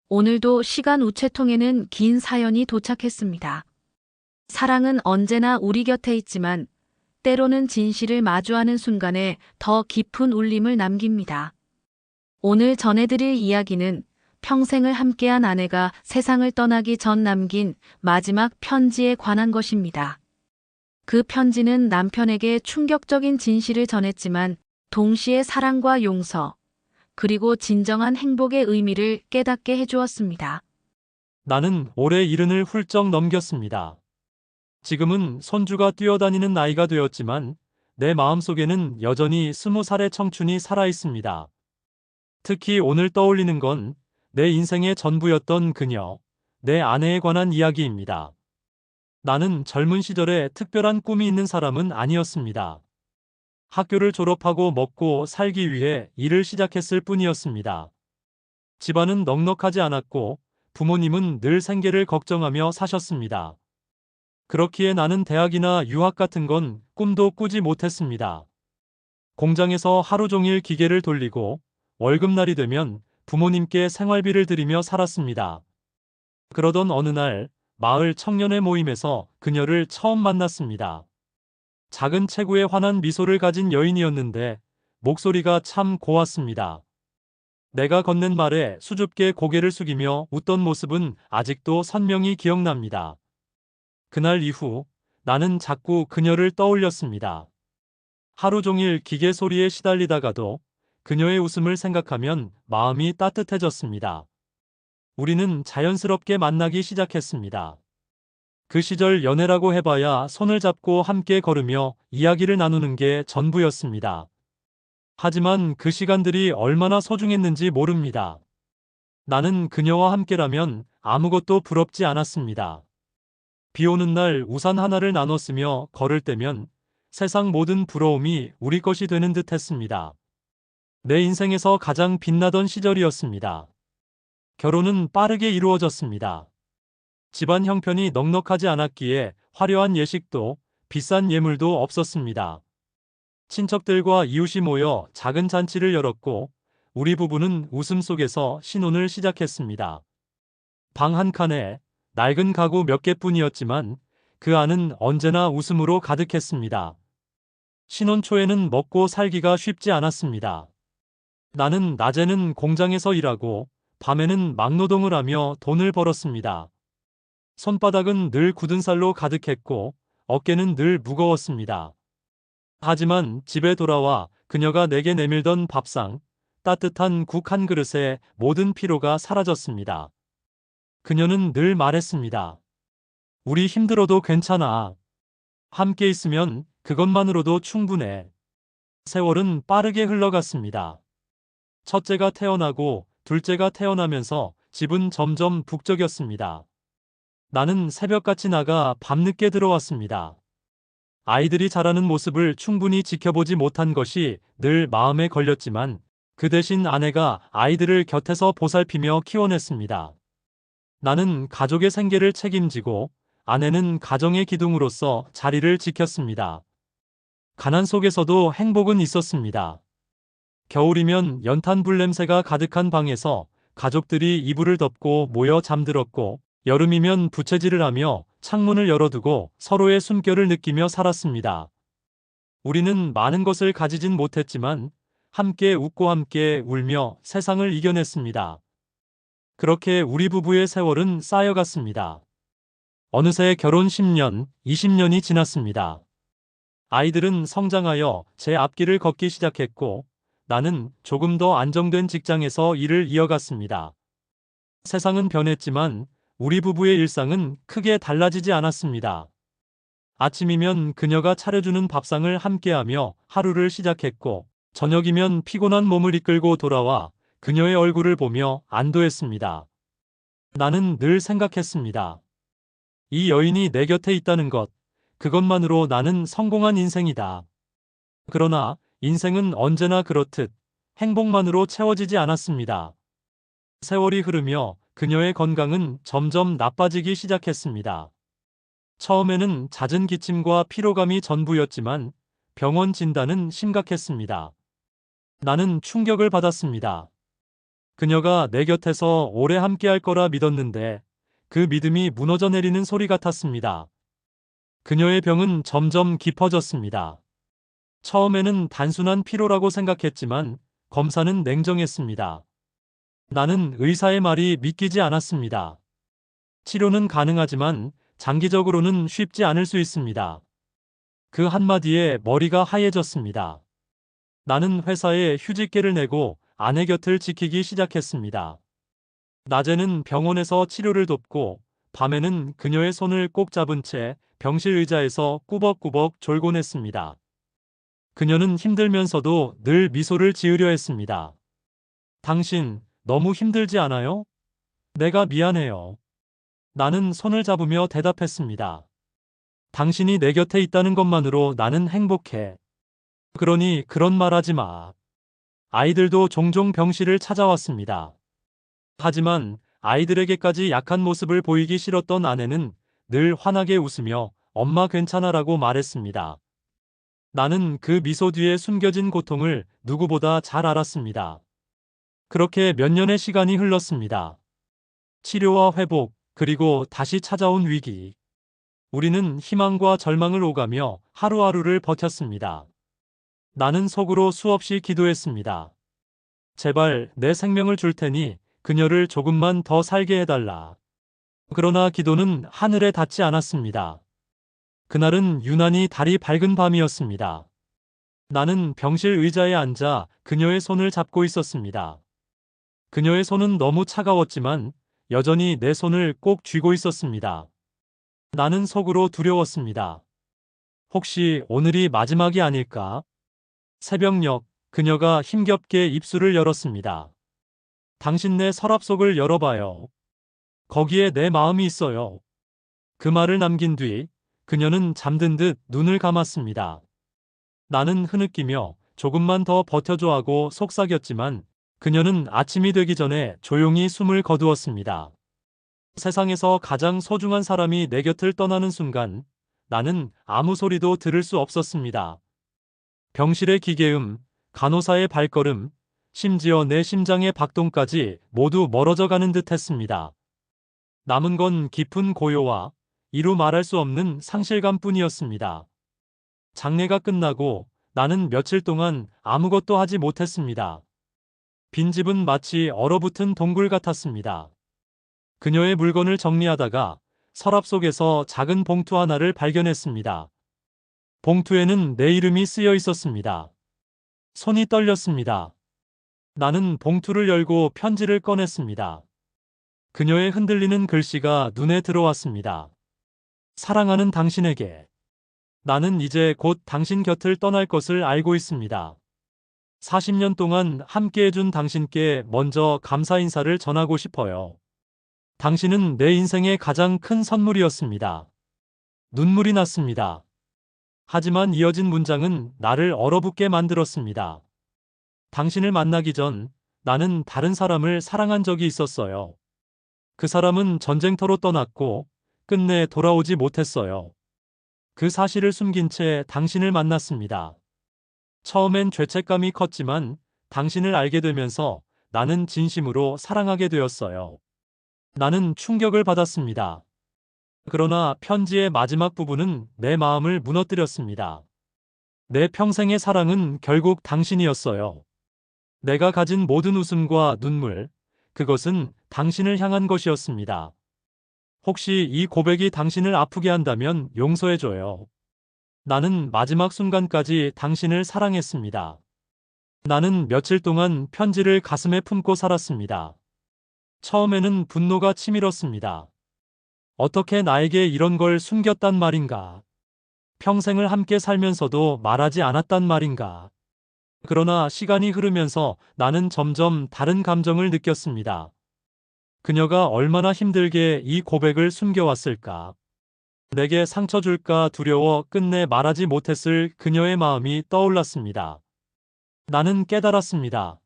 오늘도 시간 우체통에는 긴 사연이 도착했습니다. 사랑은 언제나 우리 곁에 있지만 때로는 진실을 마주하는 순간에 더 깊은 울림을 남깁니다. 오늘 전해드릴 이야기는 평생을 함께한 아내가 세상을 떠나기 전 남긴 마지막 편지에 관한 것입니다. 그 편지는 남편에게 충격적인 진실을 전했지만 동시에 사랑과 용서, 그리고 진정한 행복의 의미를 깨닫게 해주었습니다. 나는 올해 70을 훌쩍 넘겼습니다. 지금은 손주가 뛰어다니는 나이가 되었지만 내 마음속에는 여전히 20살의 청춘이 살아있습니다. 특히 오늘 떠올리는 건 내 인생의 전부였던 그녀, 내 아내에 관한 이야기입니다. 나는 젊은 시절에 특별한 꿈이 있는 사람은 아니었습니다. 학교를 졸업하고 먹고 살기 위해 일을 시작했을 뿐이었습니다. 집안은 넉넉하지 않았고 부모님은 늘 생계를 걱정하며 사셨습니다. 그렇기에 나는 대학이나 유학 같은 건 꿈도 꾸지 못했습니다. 공장에서 하루 종일 기계를 돌리고 월급날이 되면 부모님께 생활비를 드리며 살았습니다. 그러던 어느 날 마을 청년의 모임에서 그녀를 처음 만났습니다. 작은 체구에 환한 미소를 가진 여인이었는데 목소리가 참 고왔습니다. 내가 건넨 말에 수줍게 고개를 숙이며 웃던 모습은 아직도 선명히 기억납니다. 그날 이후 나는 자꾸 그녀를 떠올렸습니다. 하루 종일 기계 소리에 시달리다가도 그녀의 웃음을 생각하면 마음이 따뜻해졌습니다. 우리는 자연스럽게 만나기 시작했습니다. 그 시절 연애라고 해봐야 손을 잡고 함께 걸으며 이야기를 나누는 게 전부였습니다. 하지만 그 시간들이 얼마나 소중했는지 모릅니다. 나는 그녀와 함께라면 아무것도 부럽지 않았습니다. 비 오는 날 우산 하나를 나눠 쓰며 걸을 때면 세상 모든 부러움이 우리 것이 되는 듯 했습니다. 내 인생에서 가장 빛나던 시절이었습니다. 결혼은 빠르게 이루어졌습니다. 집안 형편이 넉넉하지 않았기에 화려한 예식도 비싼 예물도 없었습니다. 친척들과 이웃이 모여 작은 잔치를 열었고 우리 부부는 웃음 속에서 신혼을 시작했습니다. 방 한 칸에 낡은 가구 몇 개뿐이었지만 그 안은 언제나 웃음으로 가득했습니다. 신혼 초에는 먹고 살기가 쉽지 않았습니다. 나는 낮에는 공장에서 일하고 밤에는 막노동을 하며 돈을 벌었습니다. 손바닥은 늘 굳은 살로 가득했고 어깨는 늘 무거웠습니다. 하지만 집에 돌아와 그녀가 내게 내밀던 밥상, 따뜻한 국 한 그릇에 모든 피로가 사라졌습니다. 그녀는 늘 말했습니다. 우리 힘들어도 괜찮아. 함께 있으면 그것만으로도 충분해. 세월은 빠르게 흘러갔습니다. 첫째가 태어나고 둘째가 태어나면서 집은 점점 북적였습니다. 나는 새벽같이 나가 밤늦게 들어왔습니다. 아이들이 자라는 모습을 충분히 지켜보지 못한 것이 늘 마음에 걸렸지만 그 대신 아내가 아이들을 곁에서 보살피며 키워냈습니다. 나는 가족의 생계를 책임지고 아내는 가정의 기둥으로서 자리를 지켰습니다. 가난 속에서도 행복은 있었습니다. 겨울이면 연탄 불 냄새가 가득한 방에서 가족들이 이불을 덮고 모여 잠들었고 여름이면 부채질을 하며 창문을 열어두고 서로의 숨결을 느끼며 살았습니다. 우리는 많은 것을 가지진 못했지만 함께 웃고 함께 울며 세상을 이겨냈습니다. 그렇게 우리 부부의 세월은 쌓여갔습니다. 어느새 결혼 10년, 20년이 지났습니다. 아이들은 성장하여 제 앞길을 걷기 시작했고 나는 조금 더 안정된 직장에서 일을 이어갔습니다. 세상은 변했지만 우리 부부의 일상은 크게 달라지지 않았습니다. 아침이면 그녀가 차려주는 밥상을 함께하며 하루를 시작했고 저녁이면 피곤한 몸을 이끌고 돌아와 그녀의 얼굴을 보며 안도했습니다. 나는 늘 생각했습니다. 이 여인이 내 곁에 있다는 것, 그것만으로 나는 성공한 인생이다. 그러나 인생은 언제나 그렇듯 행복만으로 채워지지 않았습니다. 세월이 흐르며 그녀의 건강은 점점 나빠지기 시작했습니다. 처음에는 잦은 기침과 피로감이 전부였지만 병원 진단은 심각했습니다. 나는 충격을 받았습니다. 그녀가 내 곁에서 오래 함께할 거라 믿었는데 그 믿음이 무너져 내리는 소리 같았습니다. 그녀의 병은 점점 깊어졌습니다. 처음에는 단순한 피로라고 생각했지만 검사는 냉정했습니다. 나는 의사의 말이 믿기지 않았습니다. 치료는 가능하지만 장기적으로는 쉽지 않을 수 있습니다. 그 한마디에 머리가 하얘졌습니다. 나는 회사에 휴직계를 내고 아내 곁을 지키기 시작했습니다. 낮에는 병원에서 치료를 돕고 밤에는 그녀의 손을 꼭 잡은 채 병실 의자에서 꾸벅꾸벅 졸곤 했습니다. 그녀는 힘들면서도 늘 미소를 지으려 했습니다. 당신, 너무 힘들지 않아요? 내가 미안해요. 나는 손을 잡으며 대답했습니다. 당신이 내 곁에 있다는 것만으로 나는 행복해. 그러니 그런 말 하지 마. 아이들도 종종 병실을 찾아왔습니다. 하지만 아이들에게까지 약한 모습을 보이기 싫었던 아내는 늘 환하게 웃으며 엄마 괜찮아라고 말했습니다. 나는 그 미소 뒤에 숨겨진 고통을 누구보다 잘 알았습니다. 그렇게 몇 년의 시간이 흘렀습니다. 치료와 회복, 그리고 다시 찾아온 위기. 우리는 희망과 절망을 오가며 하루하루를 버텼습니다. 나는 속으로 수없이 기도했습니다. 제발 내 생명을 줄 테니 그녀를 조금만 더 살게 해달라. 그러나 기도는 하늘에 닿지 않았습니다. 그날은 유난히 달이 밝은 밤이었습니다. 나는 병실 의자에 앉아 그녀의 손을 잡고 있었습니다. 그녀의 손은 너무 차가웠지만 여전히 내 손을 꼭 쥐고 있었습니다. 나는 속으로 두려웠습니다. 혹시 오늘이 마지막이 아닐까? 새벽녘, 그녀가 힘겹게 입술을 열었습니다. 당신 내 서랍 속을 열어봐요. 거기에 내 마음이 있어요. 그 말을 남긴 뒤 그녀는 잠든 듯 눈을 감았습니다. 나는 흐느끼며 조금만 더 버텨줘 하고 속삭였지만 그녀는 아침이 되기 전에 조용히 숨을 거두었습니다. 세상에서 가장 소중한 사람이 내 곁을 떠나는 순간 나는 아무 소리도 들을 수 없었습니다. 병실의 기계음, 간호사의 발걸음, 심지어 내 심장의 박동까지 모두 멀어져 가는 듯 했습니다. 남은 건 깊은 고요와 이루 말할 수 없는 상실감뿐이었습니다. 장례가 끝나고 나는 며칠 동안 아무것도 하지 못했습니다. 빈집은 마치 얼어붙은 동굴 같았습니다. 그녀의 물건을 정리하다가 서랍 속에서 작은 봉투 하나를 발견했습니다. 봉투에는 내 이름이 쓰여 있었습니다. 손이 떨렸습니다. 나는 봉투를 열고 편지를 꺼냈습니다. 그녀의 흔들리는 글씨가 눈에 들어왔습니다. 사랑하는 당신에게. 나는 이제 곧 당신 곁을 떠날 것을 알고 있습니다. 40년 동안 함께해준 당신께 먼저 감사 인사를 전하고 싶어요. 당신은 내 인생의 가장 큰 선물이었습니다. 눈물이 났습니다. 하지만 이어진 문장은 나를 얼어붙게 만들었습니다. 당신을 만나기 전 나는 다른 사람을 사랑한 적이 있었어요. 그 사람은 전쟁터로 떠났고 끝내 돌아오지 못했어요. 그 사실을 숨긴 채 당신을 만났습니다. 처음엔 죄책감이 컸지만 당신을 알게 되면서 나는 진심으로 사랑하게 되었어요. 나는 충격을 받았습니다. 그러나 편지의 마지막 부분은 내 마음을 무너뜨렸습니다. 내 평생의 사랑은 결국 당신이었어요. 내가 가진 모든 웃음과 눈물, 그것은 당신을 향한 것이었습니다. 혹시 이 고백이 당신을 아프게 한다면 용서해줘요. 나는 마지막 순간까지 당신을 사랑했습니다. 나는 며칠 동안 편지를 가슴에 품고 살았습니다. 처음에는 분노가 치밀었습니다. 어떻게 나에게 이런 걸 숨겼단 말인가? 평생을 함께 살면서도 말하지 않았단 말인가? 그러나 시간이 흐르면서 나는 점점 다른 감정을 느꼈습니다. 그녀가 얼마나 힘들게 이 고백을 숨겨왔을까? 내게 상처 줄까 두려워 끝내 말하지 못했을 그녀의 마음이 떠올랐습니다. 나는 깨달았습니다.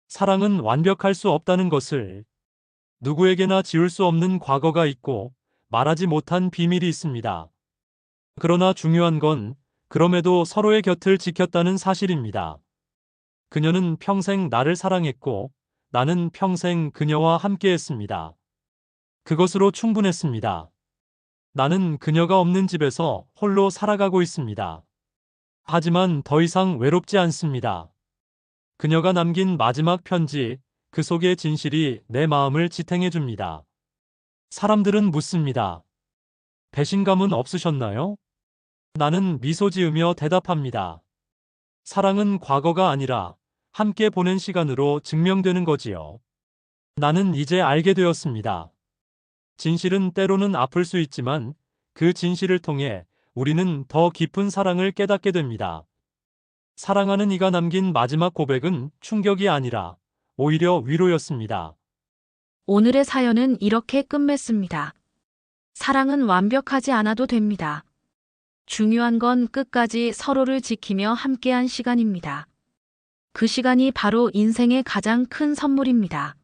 사랑은 완벽할 수 없다는 것을. 누구에게나 지울 수 없는 과거가 있고 말하지 못한 비밀이 있습니다. 그러나 중요한 건 그럼에도 서로의 곁을 지켰다는 사실입니다. 그녀는 평생 나를 사랑했고 나는 평생 그녀와 함께했습니다. 그것으로 충분했습니다. 나는 그녀가 없는 집에서 홀로 살아가고 있습니다. 하지만 더 이상 외롭지 않습니다. 그녀가 남긴 마지막 편지, 그 속의 진실이 내 마음을 지탱해 줍니다. 사람들은 묻습니다. 배신감은 없으셨나요? 나는 미소 지으며 대답합니다. 사랑은 과거가 아니라 함께 보낸 시간으로 증명되는 거지요. 나는 이제 알게 되었습니다. 진실은 때로는 아플 수 있지만 그 진실을 통해 우리는 더 깊은 사랑을 깨닫게 됩니다. 사랑하는 이가 남긴 마지막 고백은 충격이 아니라 오히려 위로였습니다. 오늘의 사연은 이렇게 끝맺습니다. 사랑은 완벽하지 않아도 됩니다. 중요한 건 끝까지 서로를 지키며 함께한 시간입니다. 그 시간이 바로 인생의 가장 큰 선물입니다.